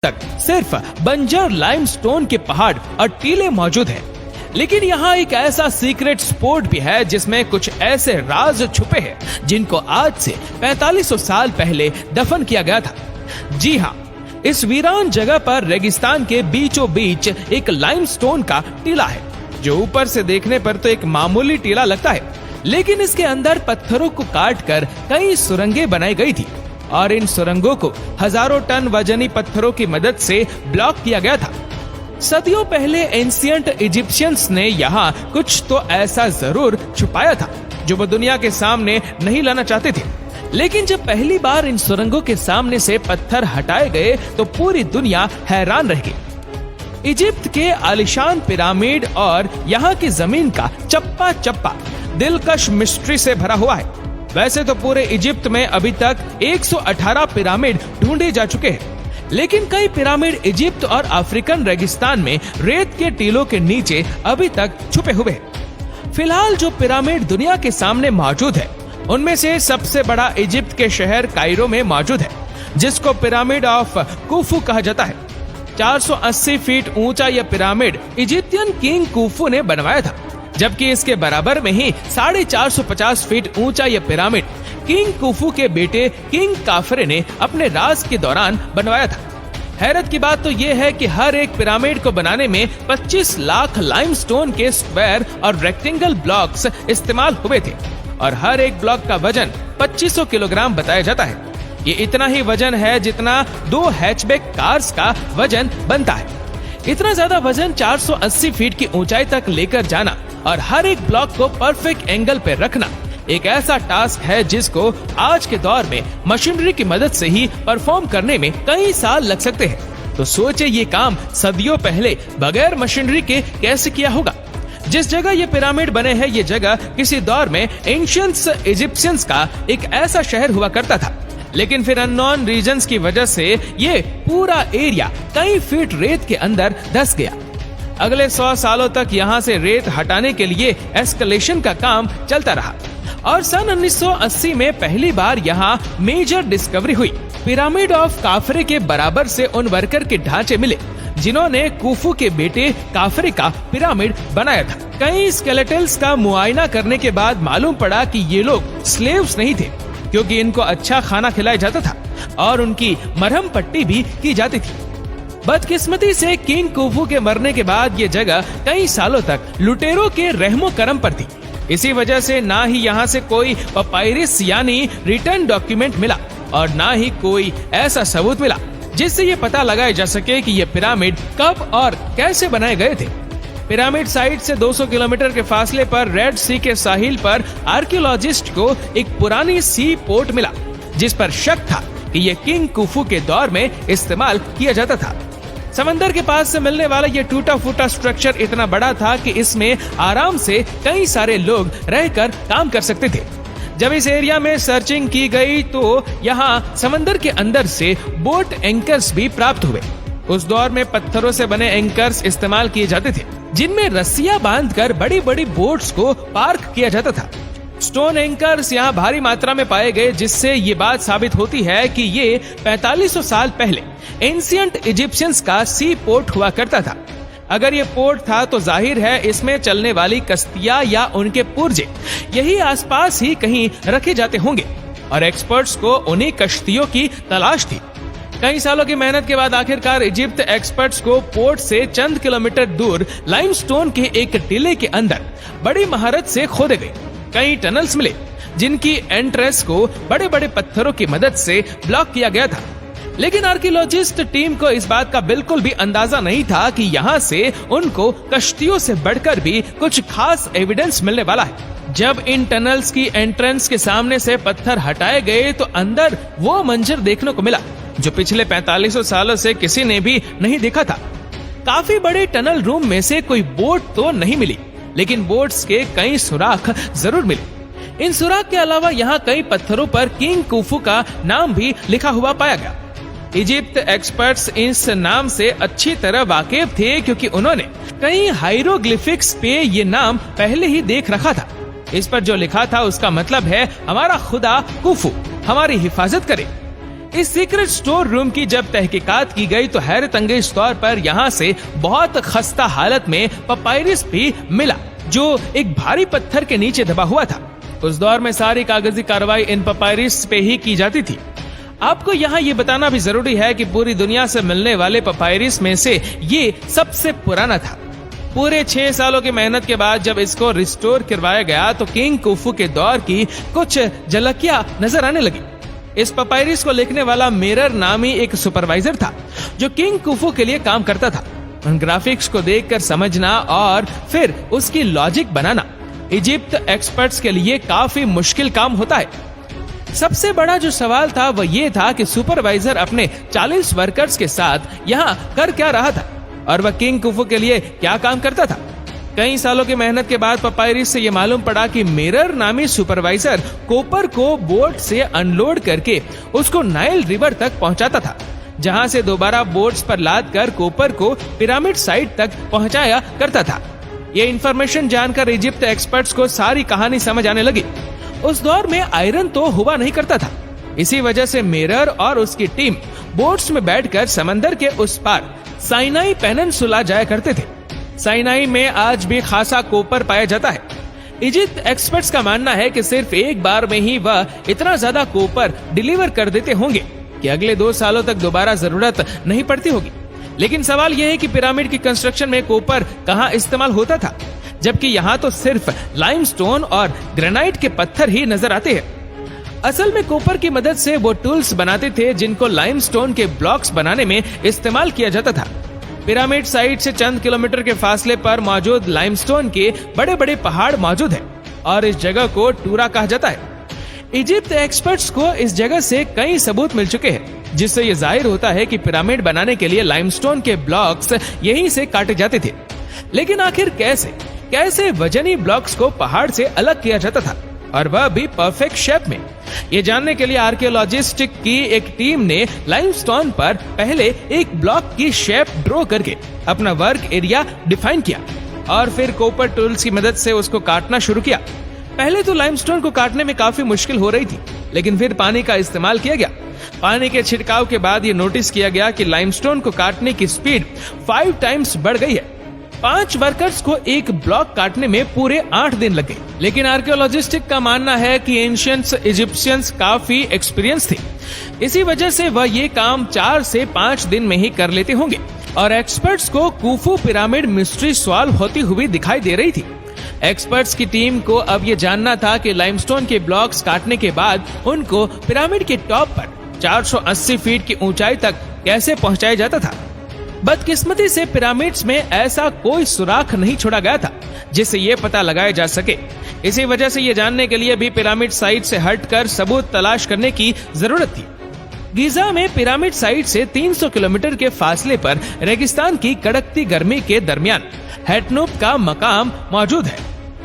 तक सिर्फ बंजर लाइमस्टोन के पहाड़ और टीले मौजूद हैं। लेकिन यहाँ एक ऐसा सीक्रेट स्पॉट भी है जिसमें कुछ ऐसे राज छुपे हैं जिनको आज से 4500 साल पहले दफन किया गया था। जी हाँ, इस वीरान जगह पर रेगिस्तान के बीचों बीच एक लाइमस्टोन का टीला है, जो ऊपर से देखने पर तो एक मामूली टीला लगता है, लेकिन इसके अंदर पत्थरों को काट कर कई सुरंगें बनाई गई थी और इन सुरंगों को हजारों टन वजनी पत्थरों की मदद से ब्लॉक किया गया था। सदियों पहले एंशिएंट इजिप्शियंस ने यहाँ कुछ तो ऐसा जरूर छुपाया था जो वो दुनिया के सामने नहीं लाना चाहते थे। लेकिन जब पहली बार इन सुरंगों के सामने से पत्थर हटाए गए तो पूरी दुनिया हैरान रह गई। इजिप्ट के आलिशान पिरामिड और यहाँ की जमीन का चप्पा चप्पा दिलकश मिस्ट्री से भरा हुआ है। वैसे तो पूरे इजिप्ट में अभी तक 118 पिरामिड ढूंढे जा चुके हैं, लेकिन कई पिरामिड इजिप्ट और अफ्रीकन रेगिस्तान में रेत के टीलों के नीचे अभी तक छुपे हुए हैं। फिलहाल जो पिरामिड दुनिया के सामने मौजूद है, उनमें से सबसे बड़ा इजिप्ट के शहर कायरो में मौजूद है, जिसको पिरामिड ऑफ कुफू कहा जाता है। 480 फीट ऊंचा यह पिरामिड इजिप्टियन किंग कुफू ने बनवाया था, जबकि इसके बराबर में ही 450 फीट ऊंचा यह पिरामिड किंग कुफू के बेटे किंग काफरे ने अपने राज के दौरान बनवाया था। हैरत की बात तो यह है कि हर एक पिरामिड को बनाने में 25 लाख लाइमस्टोन के स्क्वायर और रेक्टेंगल ब्लॉक्स इस्तेमाल हुए थे और हर एक ब्लॉक का वजन 2500 किलोग्राम बताया जाता है। ये इतना ही वजन है जितना 2 हैचबैक कार्स का वजन बनता है। इतना ज्यादा वजन 480 फीट की ऊंचाई तक लेकर जाना और हर एक ब्लॉक को परफेक्ट एंगल पे रखना एक ऐसा टास्क है जिसको आज के दौर में मशीनरी की मदद से ही परफॉर्म करने में कई साल लग सकते हैं। तो सोचे ये काम सदियों पहले बगैर मशीनरी के कैसे किया होगा। जिस जगह ये पिरामिड बने हैं, ये जगह किसी दौर में एंशिएंट इजिप्शियंस का एक ऐसा शहर हुआ करता था, लेकिन फिर अननोन रीजंस की वजह से ये पूरा एरिया कई फीट रेत के अंदर धंस गया। अगले 100 सालों तक यहाँ से रेत हटाने के लिए एस्केलेशन का काम चलता रहा और सन 1980 में पहली बार यहाँ मेजर डिस्कवरी हुई। पिरामिड ऑफ काफरे के बराबर से उन वर्कर के ढांचे मिले जिन्होंने कुफू के बेटे काफरे का पिरामिड बनाया था। कई स्केलेटल्स का मुआयना करने के बाद मालूम पड़ा कि ये लोग स्लेव्स नहीं थे, क्योंकि इनको अच्छा खाना खिलाया जाता था और उनकी मरहम पट्टी भी की जाती थी। बदकिस्मती से किंग कुफू के मरने के बाद ये जगह कई सालों तक लुटेरों के रहमो करम पर थी। इसी वजह से ना ही यहाँ से कोई पपायरिस यानी रिटर्न डॉक्यूमेंट मिला और ना ही कोई ऐसा सबूत मिला जिससे ये पता लगाया जा सके कि ये पिरामिड कब और कैसे बनाए गए थे। पिरामिड साइट से 200 किलोमीटर के फासले पर रेड सी के साहिल पर आर्कियोलॉजिस्ट को एक पुरानी सी पोर्ट मिला, जिस पर शक था कि ये किंग कुफू के दौर में इस्तेमाल किया जाता था। समंदर के पास से मिलने वाला ये टूटा फूटा स्ट्रक्चर इतना बड़ा था कि इसमें आराम से कई सारे लोग रहकर काम कर सकते थे। जब इस एरिया में सर्चिंग की गई तो यहाँ समंदर के अंदर से बोट एंकर्स भी प्राप्त हुए। उस दौर में पत्थरों से बने एंकर्स इस्तेमाल किए जाते थे, जिनमें रस्सियां बांधकर बड़ी बड़ी बोट्स को पार्क किया जाता था। स्टोन एंकर्स यहाँ भारी मात्रा में पाए गए, जिससे ये बात साबित होती है कि ये 4500 साल पहले एंशिएंट इजिप्शियंस का सी पोर्ट हुआ करता था। अगर ये पोर्ट था तो जाहिर है इसमें चलने वाली कश्तियां या उनके पुर्जे यही आसपास ही कहीं रखे जाते होंगे और एक्सपर्ट्स को उन्हीं कश्तियों की तलाश थी। कई सालों की मेहनत के बाद आखिरकार इजिप्ट एक्सपर्ट्स को पोर्ट से चंद किलोमीटर दूर लाइमस्टोन के एक टीले के अंदर बड़ी महारत से खोदे गए कई टनल्स मिले, जिनकी एंट्रेंस को बड़े बड़े पत्थरों की मदद से ब्लॉक किया गया था। लेकिन आर्कियोलॉजिस्ट टीम को इस बात का बिल्कुल भी अंदाजा नहीं था कि यहाँ से उनको कश्तियों से बढ़कर भी कुछ खास एविडेंस मिलने वाला है। जब इन टनल्स की एंट्रेंस के सामने से पत्थर हटाए गए तो अंदर वो मंजर देखने को मिला जो पिछले 4500 सालों से किसी ने भी नहीं देखा था। काफी बड़े टनल रूम में से कोई बोट तो नहीं मिली, लेकिन बोट्स के कई सुराख जरूर मिले। इन सुराख के अलावा यहाँ कई पत्थरों पर किंग कुफू का नाम भी लिखा हुआ पाया गया। इजिप्ट एक्सपर्ट्स इस नाम से अच्छी तरह वाकिफ थे, क्योंकि उन्होंने कई हाइरोग्लिफिक्स पे ये नाम पहले ही देख रखा था। इस पर जो लिखा था उसका मतलब है हमारा खुदा कुफू हमारी हिफाजत करे। इस सीक्रेट स्टोर रूम की जब तहकीकात की गई तो हैरत अंगेज तौर पर यहाँ से बहुत खस्ता हालत में पपायरिस भी मिला, जो एक भारी पत्थर के नीचे दबा हुआ था। उस दौर में सारी कागजी कार्रवाई इन पपायरिस पे ही की जाती थी। आपको यहाँ ये बताना भी जरूरी है कि पूरी दुनिया से मिलने वाले पपायरिस में से ये सबसे पुराना था। पूरे 6 सालों की मेहनत के बाद जब इसको रिस्टोर करवाया गया तो किंग खुफू के दौर की कुछ झलकियां नजर आने लगी। इस पपायरिस को लिखने वाला मिरर नामी एक सुपरवाइजर था जो किंग खुफू के लिए काम करता था। उन ग्राफिक्स को देखकर समझना और फिर उसकी लॉजिक बनाना इजिप्ट एक्सपर्ट्स के लिए काफी मुश्किल काम होता है। सबसे बड़ा जो सवाल था वह ये था कि सुपरवाइजर अपने 40 वर्कर्स के साथ यहाँ कर क्या रहा था और वह किंग खुफू के लिए क्या काम करता था। कई सालों की मेहनत के बाद पपायरिस से ये मालूम पड़ा कि मिरर नामी सुपरवाइजर कोपर को बोट से अनलोड करके उसको नाइल रिवर तक पहुंचाता था, जहां से दोबारा बोट्स पर लाद कर कोपर को पिरामिड साइट तक पहुंचाया करता था। ये इंफॉर्मेशन जानकर इजिप्ट एक्सपर्ट्स को सारी कहानी समझ आने लगी। उस दौर में आयरन तो हुआ नहीं करता था, इसी वजह से मिरर और उसकी टीम बोट्स में बैठकर समंदर के उस पार साइनाई पेनिनसुला जाया करते थे। साइनाई में आज भी खासा कोपर पाया जाता है। इजिप्ट एक्सपर्ट्स का मानना है कि सिर्फ एक बार में ही वह इतना ज्यादा कोपर डिलीवर कर देते होंगे कि अगले 2 सालों तक दोबारा जरूरत नहीं पड़ती होगी। लेकिन सवाल यह है कि पिरामिड की कंस्ट्रक्शन में कोपर कहां इस्तेमाल होता था, जबकि यहाँ तो सिर्फ लाइमस्टोन और ग्रेनाइट के पत्थर ही नजर आते हैं। असल में कोपर की मदद से वो टूल्स बनाते थे जिनको लाइमस्टोन के ब्लॉक्स बनाने में इस्तेमाल किया जाता था। पिरामिड साइट से चंद किलोमीटर के फासले पर मौजूद लाइमस्टोन के बड़े बड़े पहाड़ मौजूद हैं और इस जगह को टूरा कहा जाता है। इजिप्ट एक्सपर्ट्स को इस जगह से कई सबूत मिल चुके हैं, जिससे ये जाहिर होता है कि पिरामिड बनाने के लिए लाइमस्टोन के ब्लॉक्स यहीं से काटे जाते थे। लेकिन आखिर कैसे वजनी ब्लॉक्स को पहाड़ से अलग किया जाता था, और वह भी परफेक्ट शेप में? ये जानने के लिए आर्कियोलॉजिस्ट की एक टीम ने लाइमस्टोन पर पहले एक ब्लॉक की शेप ड्रॉ करके अपना वर्क एरिया डिफाइन किया और फिर कोपर टूल्स की मदद से उसको काटना शुरू किया। पहले तो लाइमस्टोन को काटने में काफी मुश्किल हो रही थी, लेकिन फिर पानी का इस्तेमाल किया गया। पानी के छिड़काव के बाद ये नोटिस किया गया कि लाइमस्टोन को काटने की स्पीड 5 टाइम्स बढ़ गई है। 5 वर्कर्स को एक ब्लॉक काटने में पूरे 8 दिन लग गए। लेकिन आर्कियोलॉजिस्ट का मानना है कि एंशिएंट इजिप्शियंस काफी एक्सपीरियंस थे, इसी वजह से वह ये काम 4 से 5 दिन में ही कर लेते होंगे। और एक्सपर्ट्स को खुफू पिरामिड मिस्ट्री सॉल्व होती हुई दिखाई दे रही थी। एक्सपर्ट्स की टीम को अब ये जानना था कि लाइमस्टोन के ब्लॉक्स काटने के बाद उनको पिरामिड के टॉप पर 480 फीट की ऊंचाई तक कैसे पहुंचाया जाता था। बदकिस्मती से पिरामिड्स में ऐसा कोई सुराख नहीं छोड़ा गया था जिससे ये पता लगाया जा सके। इसी वजह से ये जानने के लिए भी पिरामिड साइट से हटकर सबूत तलाश करने की जरूरत थी। गीजा में पिरामिड साइट से 300 किलोमीटर के फासले पर रेगिस्तान की कड़कती गर्मी के दरमियान हैटनूप का मकाम मौजूद है।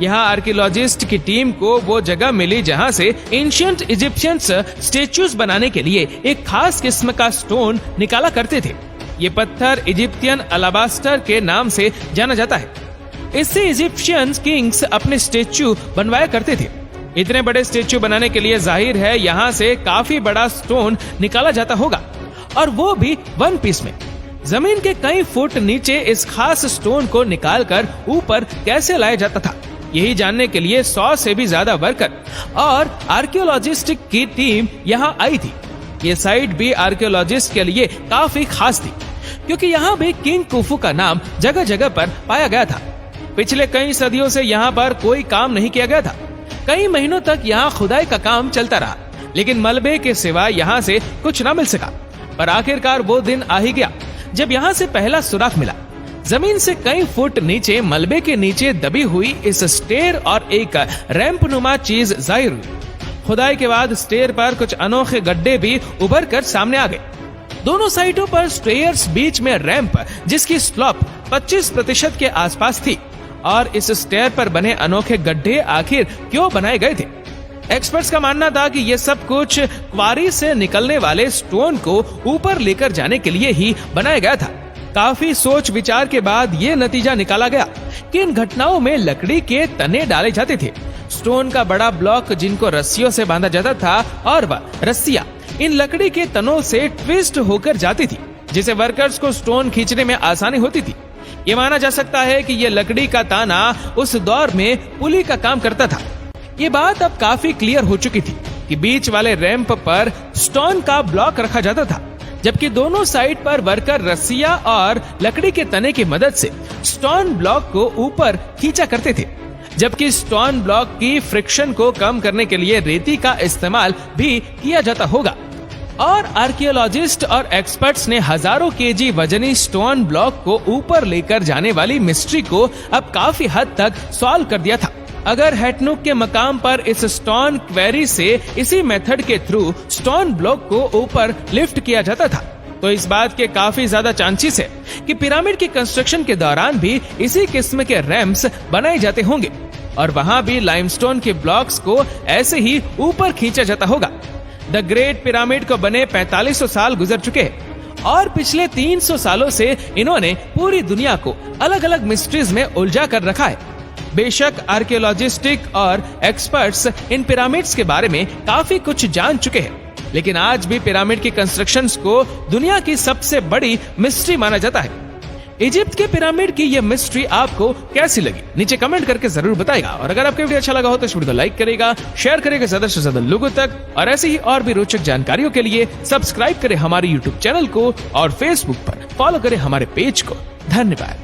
यहाँ आर्कियोलॉजिस्ट की टीम को वो जगह मिली जहाँ से एंशिएंट इजिप्शियंस स्टेच्यूज बनाने के लिए एक खास किस्म का स्टोन निकाला करते थे। ये पत्थर इजिप्टियन अलाबास्टर के नाम से जाना जाता है। इससे इजिप्शियन किंग्स अपने स्टेच्यू बनवाया करते थे। इतने बड़े स्टेच्यू बनाने के लिए जाहिर है यहाँ से काफी बड़ा स्टोन निकाला जाता होगा, और वो भी 1 पीस में। जमीन के कई फुट नीचे इस खास स्टोन को निकालकर ऊपर कैसे लाया जाता था, यही जानने के लिए 100 से भी ज्यादा वर्कर और आर्कियोलॉजिस्ट की टीम यहाँ आई थी। ये साइट भी आर्कियोलॉजिस्ट के लिए काफी खास थी, क्योंकि यहाँ भी किंग खुफू का नाम जगह जगह पर पाया गया था। पिछले कई सदियों से यहाँ पर कोई काम नहीं किया गया था। कई महीनों तक यहाँ खुदाई का काम चलता रहा, लेकिन मलबे के सिवा यहाँ से कुछ न मिल सका। पर आखिरकार वो दिन आ ही गया जब यहाँ से पहला सुराख मिला। जमीन से कई फुट नीचे मलबे के नीचे दबी हुई इस स्टेयर और एक रैंप नुमा चीज जाहिर हुई। खुदाई के बाद स्टेयर पर कुछ अनोखे गड्ढे भी उभर कर सामने आ गए। दोनों साइडों पर स्टेयर्स, बीच में रैंप जिसकी स्लोप 25% के आसपास थी। और इस स्टेयर पर बने अनोखे गड्ढे आखिर क्यों बनाए गए थे? एक्सपर्ट्स का मानना था कि ये सब कुछ क्वारी से निकलने वाले स्टोन को ऊपर लेकर जाने के लिए ही बनाया गया था। काफी सोच विचार के बाद ये नतीजा निकाला गया कि इन घटनाओं में लकड़ी के तने डाले जाते थे। स्टोन का बड़ा ब्लॉक जिनको रस्सियों से बांधा जाता था, और वह रस्सियां इन लकड़ी के तनों से ट्विस्ट होकर जाती थी, जिससे वर्कर्स को स्टोन खींचने में आसानी होती थी। ये माना जा सकता है कि ये लकड़ी का ताना उस दौर में पुली का काम करता था। ये बात अब काफी क्लियर हो चुकी थी कि बीच वाले रैंप पर स्टोन का ब्लॉक रखा जाता था, जबकि दोनों साइड पर वर्कर रस्सियां और लकड़ी के तने की मदद से स्टोन ब्लॉक को ऊपर खींचा करते थे। जबकि स्टोन ब्लॉक की फ्रिक्शन को कम करने के लिए रेती का इस्तेमाल भी किया जाता होगा। और आर्कियोलॉजिस्ट और एक्सपर्ट्स ने हजारों केजी वजनी स्टोन ब्लॉक को ऊपर लेकर जाने वाली मिस्ट्री को अब काफी हद तक सॉल्व कर दिया था। अगर हैटनुक के मकाम पर इस स्टोन क्वेरी से इसी मेथड के थ्रू स्टोन ब्लॉक को ऊपर लिफ्ट किया जाता था, तो इस बात के काफी ज्यादा चांसेस है कि पिरामिड की कंस्ट्रक्शन के दौरान भी इसी किस्म के रैंप्स बनाए जाते होंगे और वहां भी लाइमस्टोन के ब्लॉक्स को ऐसे ही ऊपर खींचा जाता होगा। द ग्रेट पिरामिड को बने 4500 साल गुजर चुके हैं और पिछले 300 सालों से इन्होंने पूरी दुनिया को अलग अलग मिस्ट्रीज में उलझा कर रखा है। बेशक आर्कियोलॉजिस्टिक और एक्सपर्ट्स इन पिरामिड्स के बारे में काफी कुछ जान चुके हैं, लेकिन आज भी पिरामिड की कंस्ट्रक्शंस को दुनिया की सबसे बड़ी मिस्ट्री माना जाता है। इजिप्ट के पिरामिड की यह मिस्ट्री आपको कैसी लगी, नीचे कमेंट करके जरूर बताएगा। और अगर आपको वीडियो अच्छा लगा हो तो इस वीडियो को लाइक करेगा, शेयर करेगा ज्यादा से ज्यादा लोगों तक, और ऐसे ही और भी रोचक जानकारियों के लिए सब्सक्राइब करें हमारे यूट्यूब चैनल को और फेसबुक पर फॉलो करें हमारे पेज को। धन्यवाद।